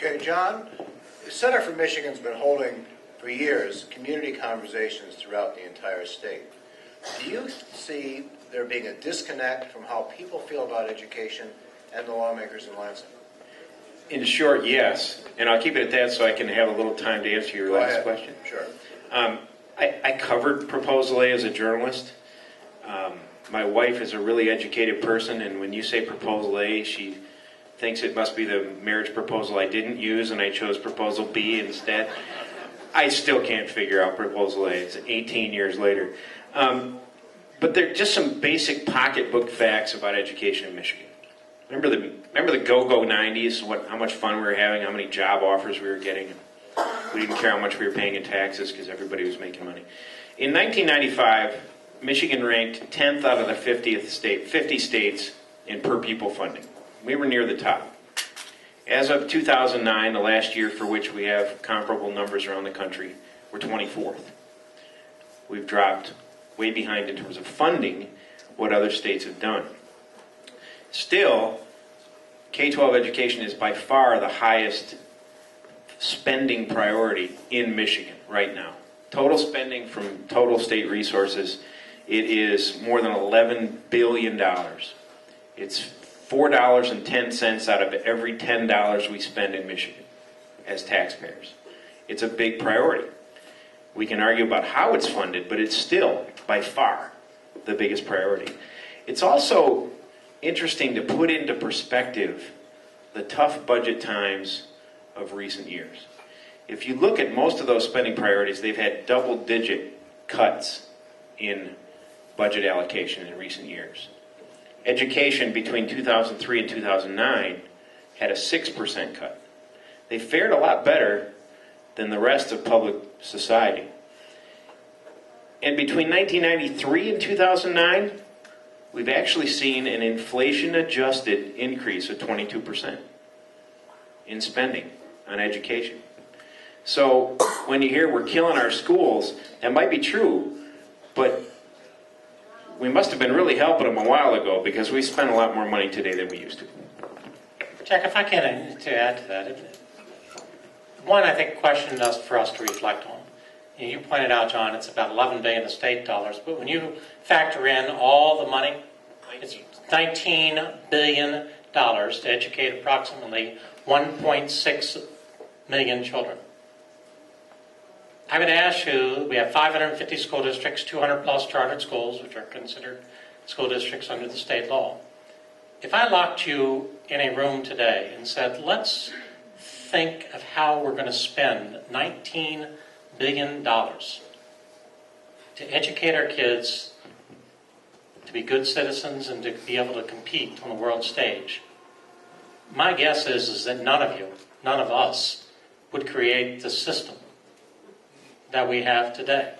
Okay, John, the Center for Michigan's been holding for years community conversations throughout the entire state. Do you see there being a disconnect from how people feel about education and the lawmakers in Lansing? In short, yes. And I'll keep it at that so I can have a little time to answer your last question. Sure. I covered Proposal A as a journalist. My wife is a really educated person, and when you say Proposal A, she thinks it must be the marriage proposal I didn't use, and I chose Proposal B instead. I still can't figure out Proposal A. It's 18 years later. But there are just some basic pocketbook facts about education in Michigan. Remember the go-go 90s, how much fun we were having, how many job offers we were getting. We didn't care how much we were paying in taxes because everybody was making money. In 1995, Michigan ranked 10th out of the 50 states in per-pupil funding. We were near the top. As of 2009, the last year for which we have comparable numbers around the country, we're 24th. We've dropped way behind in terms of funding what other states have done. Still, K-12 education is by far the highest spending priority in Michigan right now. Total spending from total state resources, it is more than $11 billion. It's $4.10 out of every $10 we spend in Michigan as taxpayers. It's a big priority. We can argue about how it's funded, but it's still, by far, the biggest priority. It's also interesting to put into perspective the tough budget times of recent years. If you look at most of those spending priorities, they've had double-digit cuts in budget allocation in recent years. Education between 2003 and 2009 had a 6% cut. They fared a lot better than the rest of public society. And between 1993 and 2009, we've actually seen an inflation-adjusted increase of 22% in spending on education. So when you hear we're killing our schools, that might be true, but we must have been really helping them a while ago because we spend a lot more money today than we used to. Jack, if I can to add to that, one, I think, question for us to reflect on. You pointed out, John, it's about $11 billion of state dollars, but when you factor in all the money, it's $19 billion to educate approximately 1.6 million children. I would ask you, we have 550 school districts, 200 plus chartered schools, which are considered school districts under the state law. If I locked you in a room today and said, let's think of how we're going to spend $19 billion to educate our kids to be good citizens and to be able to compete on the world stage, my guess is that none of us, would create the system that we have today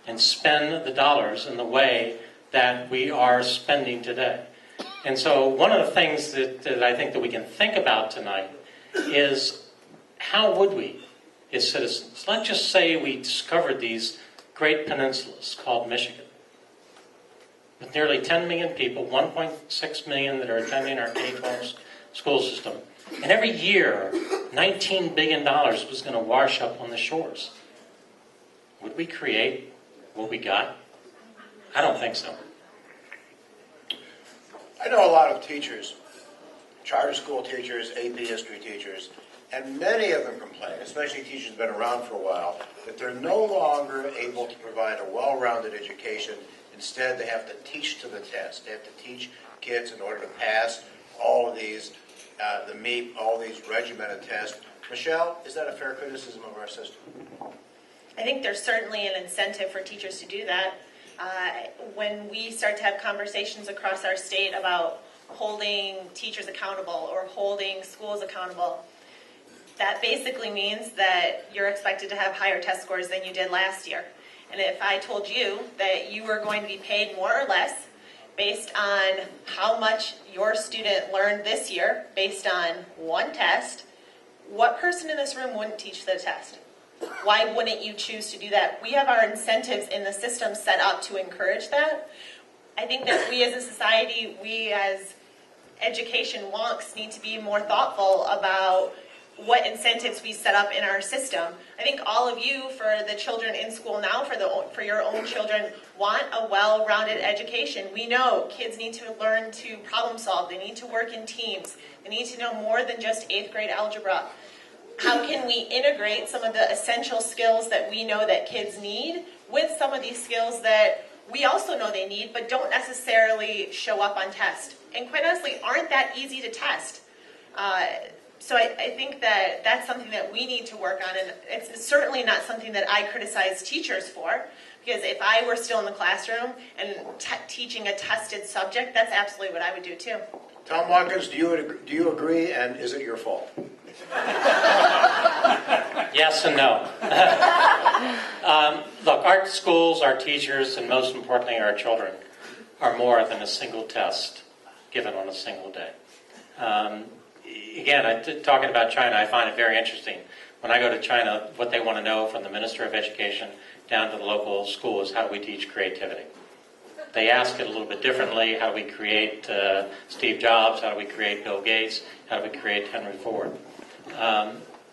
and spend the dollars in the way that we are spending today. And so one of the things that I think that we can think about tonight is how would we, as citizens, let's just say we discovered these great peninsulas called Michigan, with nearly 10 million people, 1.6 million that are attending our K-12 school system. And every year, $19 billion was going to wash up on the shores. Would we create what we got? I don't think so. I know a lot of teachers, charter school teachers, AP history teachers, and many of them complain, especially teachers who've been around for a while, that they're no longer able to provide a well-rounded education. Instead, they have to teach to the test. They have to teach kids in order to pass all of these, the MEP, all these regimented tests. Michelle, is that a fair criticism of our system? I think there's certainly an incentive for teachers to do that. When we start to have conversations across our state about holding teachers accountable or holding schools accountable, that basically means that you're expected to have higher test scores than you did last year. And if I told you that you were going to be paid more or less based on how much your student learned this year, based on one test, what person in this room wouldn't teach the test? Why wouldn't you choose to do that? We have our incentives in the system set up to encourage that. I think that we as a society, we as education wonks need to be more thoughtful about what incentives we set up in our system. I think all of you, for the children in school now, for your own children, want a well-rounded education. We know kids need to learn to problem solve. They need to work in teams. They need to know more than just 8th grade algebra. How can we integrate some of the essential skills that we know that kids need with some of these skills that we also know they need, but don't necessarily show up on test, and quite honestly aren't that easy to test. So I think that that's something that we need to work on, and it's certainly not something that I criticize teachers for, because if I were still in the classroom and teaching a tested subject, that's absolutely what I would do too. Tom Watkins, do you agree, and is it your fault? Yes and no. Look, our schools, our teachers, and most importantly our children are more than a single test given on a single day. Again, talking about China, I find it very interesting. When I go to China, what they want to know from the Minister of Education down to the local school is how do we teach creativity. They ask it a little bit differently. How do we create Steve Jobs? How do we create Bill Gates? How do we create Henry Ford?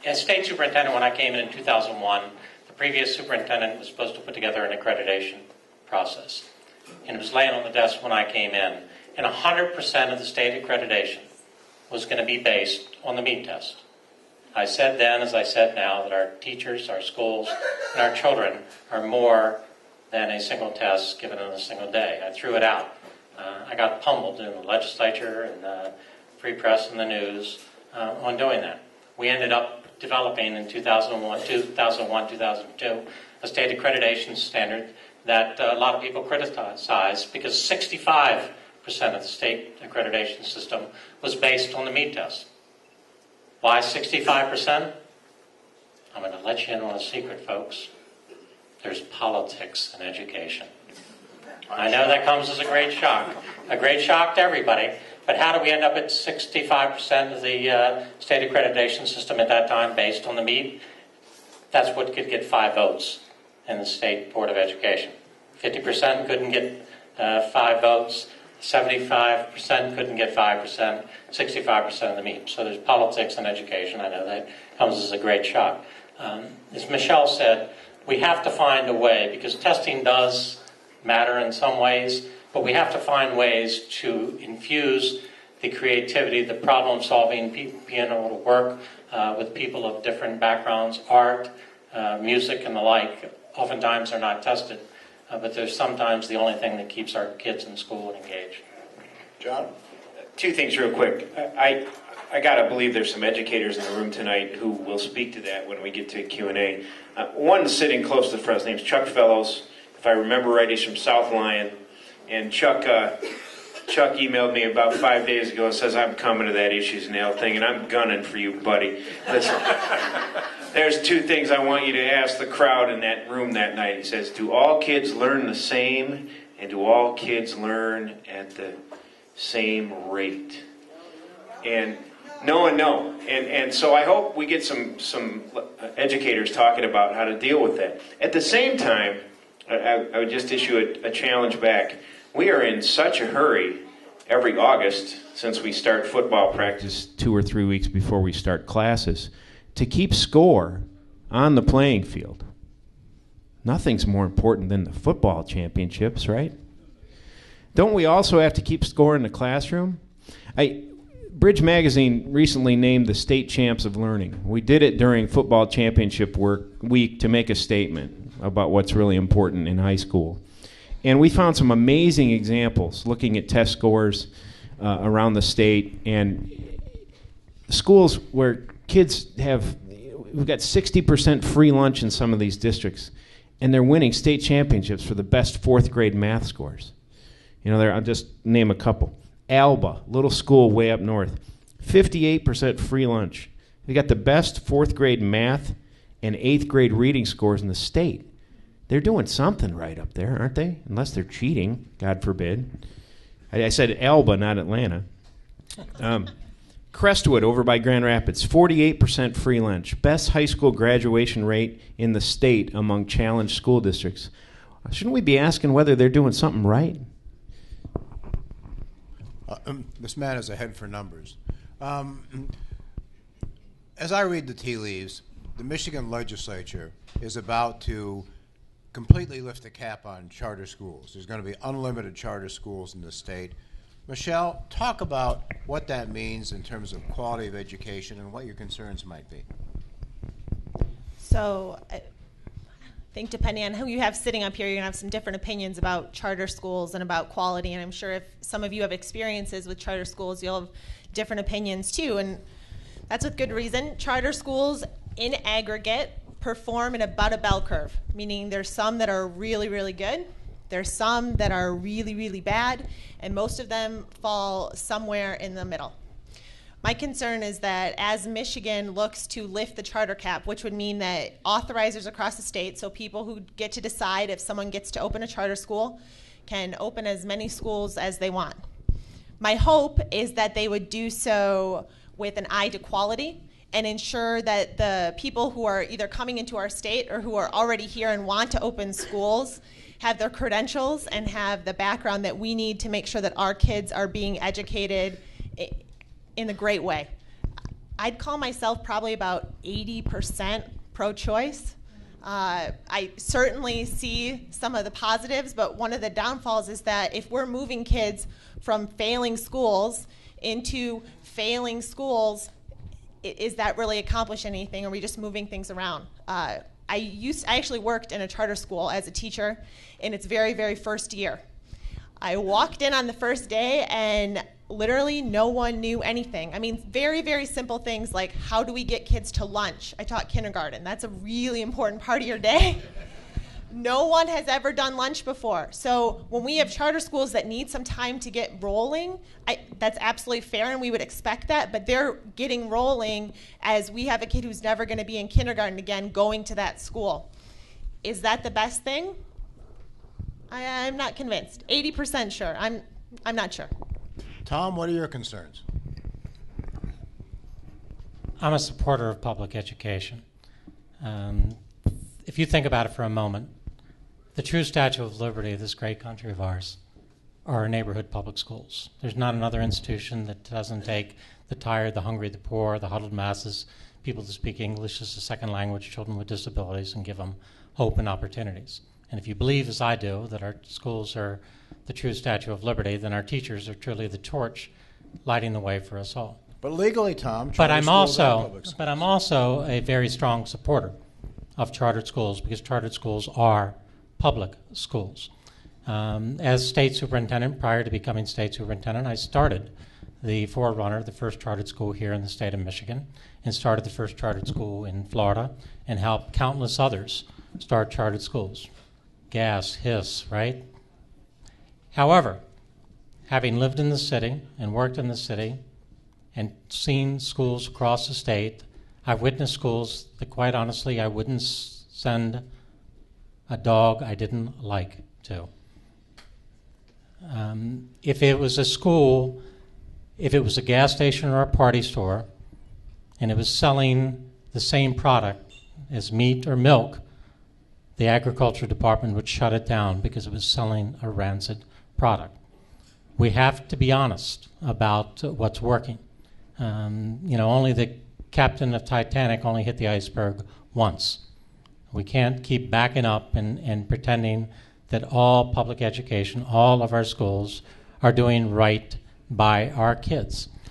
As state superintendent, when I came in 2001, the previous superintendent was supposed to put together an accreditation process. And it was laying on the desk when I came in. And 100% of the state accreditation was going to be based on the MEAT test. I said then, as I said now, that our teachers, our schools, and our children are more than a single test given on a single day. I threw it out. I got pummeled in the legislature and the free press and the news on doing that. We ended up developing in 2001, 2002, a state accreditation standard that a lot of people criticized because 65% of the state accreditation system was based on the MEAT test. Why 65%? I'm going to let you in on a secret, folks. There's politics in education. I know that comes as a great shock to everybody. But how do we end up at 65% of the state accreditation system at that time based on the MEAT? That's what could get 5 votes in the State Board of Education. 50% couldn't get 5 votes. 75% couldn't get 5%. 65% of the MEAT. So there's politics in education. I know that comes as a great shock. As Michelle said, we have to find a way, because testing does matter in some ways, but we have to find ways to infuse the creativity, the problem solving, being able to work with people of different backgrounds, art, music, and the like. Oftentimes they're not tested, but they're sometimes the only thing that keeps our kids in school and engaged. John? 2 things real quick. I got to believe there's some educators in the room tonight who will speak to that when we get to Q&A. One sitting close to the front, his name's Chuck Fellows. If I remember right, he's from South Lyon. And Chuck emailed me about 5 days ago and says, I'm coming to that Issues and Ale thing, and I'm gunning for you, buddy. Listen, there's 2 things I want you to ask the crowd in that room that night. He says, do all kids learn the same, and do all kids learn at the same rate? And no and no. And so I hope we get some educators talking about how to deal with that. At the same time, I would just issue a challenge back. We are in such a hurry every August, since we start football practice 2 or 3 weeks before we start classes, to keep score on the playing field. Nothing's more important than the football championships, right? Don't we also have to keep score in the classroom? Bridge Magazine recently named the state champs of learning. We did it during football championship week to make a statement about what's really important in high school. And we found some amazing examples looking at test scores around the state, and schools where kids we've got 60% free lunch in some of these districts, and they're winning state championships for the best 4th grade math scores. You know, I'll just name a couple. Alba, little school way up north, 58% free lunch. They got the best 4th grade math and 8th grade reading scores in the state. They're doing something right up there, aren't they? Unless they're cheating, God forbid. I said Alba, not Atlanta. Crestwood over by Grand Rapids, 48% free lunch. Best high school graduation rate in the state among challenged school districts. Shouldn't we be asking whether they're doing something right? This man is a head for numbers. As I read the tea leaves, the Michigan legislature is about to completely lift the cap on charter schools. There's going to be unlimited charter schools in the state. Michelle, talk about what that means in terms of quality of education and what your concerns might be. So I think depending on who you have sitting up here, you're going to have some different opinions about charter schools and about quality. And I'm sure if some of you have experiences with charter schools, you'll have different opinions too. And that's with good reason. Charter schools in aggregate perform in about a bell curve, meaning there's some that are really, really good. There's some that are really, really bad, and most of them fall somewhere in the middle. My concern is that as Michigan looks to lift the charter cap, which would mean that authorizers across the state, so people who get to decide if someone gets to open a charter school, can open as many schools as they want. My hope is that they would do so with an eye to quality and ensure that the people who are either coming into our state or who are already here and want to open schools have their credentials and have the background that we need to make sure that our kids are being educated in a great way. I'd call myself probably about 80% pro-choice. I certainly see some of the positives, but one of the downfalls is that if we're moving kids from failing schools into failing schools, is that really accomplish anything? Or are we just moving things around? I actually worked in a charter school as a teacher in its very, very first year. I walked in on the first day and literally no one knew anything. I mean, very, very simple things like how do we get kids to lunch? I taught kindergarten. That's a really important part of your day. No one has ever done lunch before. So when we have charter schools that need some time to get rolling, that's absolutely fair and we would expect that, but they're getting rolling as we have a kid who's never going to be in kindergarten again going to that school. Is that the best thing? I'm not convinced. 80% sure. I'm not sure. Tom, what are your concerns? I'm a supporter of public education. If you think about it for a moment, the true Statue of Liberty of this great country of ours are our neighborhood public schools. There's not another institution that doesn't take the tired, the hungry, the poor, the huddled masses, people to speak English as a second language, children with disabilities, and give them hope and opportunities. And if you believe, as I do, that our schools are the true Statue of Liberty, then our teachers are truly the torch lighting the way for us all. But legally, Tom, But charter schools are public schools. I'm also a very strong supporter of chartered schools because chartered schools are public schools. As state superintendent, prior to becoming state superintendent, I started the forerunner, the first chartered school here in the state of Michigan, and started the first chartered school in Florida, and helped countless others start chartered schools. Gas, Hiss, right? However, having lived in the city and worked in the city and seen schools across the state, I've witnessed schools that, quite honestly, I wouldn't send a dog I didn't like to. If it was a school, if it was a gas station or a party store, and it was selling the same product as meat or milk, the agriculture department would shut it down because it was selling a rancid product. We have to be honest about what's working. Only the captain of Titanic only hit the iceberg once. We can't keep backing up and pretending that all public education, all of our schools, are doing right by our kids.